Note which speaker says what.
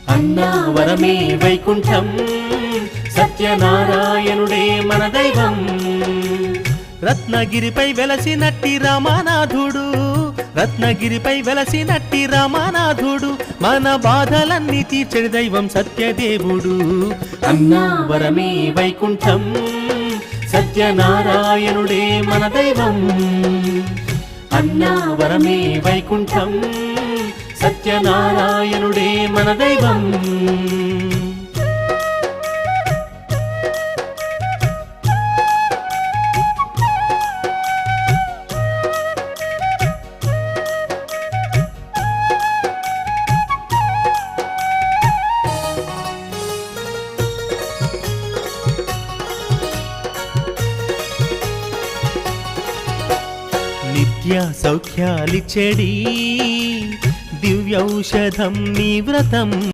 Speaker 1: అన్నావరమే వైకుంఠం సత్యనారాయణుడే మన దైవం.
Speaker 2: రత్నగిరిపై వెలసినట్టి రామనాథుడు, రత్నగిరిపై వెలసినట్టి రామనాథుడు, మన బాధలన్నీ తీర్చెడి దైవం సత్యదేవుడు.
Speaker 1: అన్నావరమే వైకుంఠం సత్యనారాయణుడే మన దైవం. అన్నావరమే వైకుంఠం సత్యనారాయణుడే మన దైవం.
Speaker 2: నిత్య సౌఖ్యాలిచ్చెడి దివ్యౌషధం నీ వ్రతం.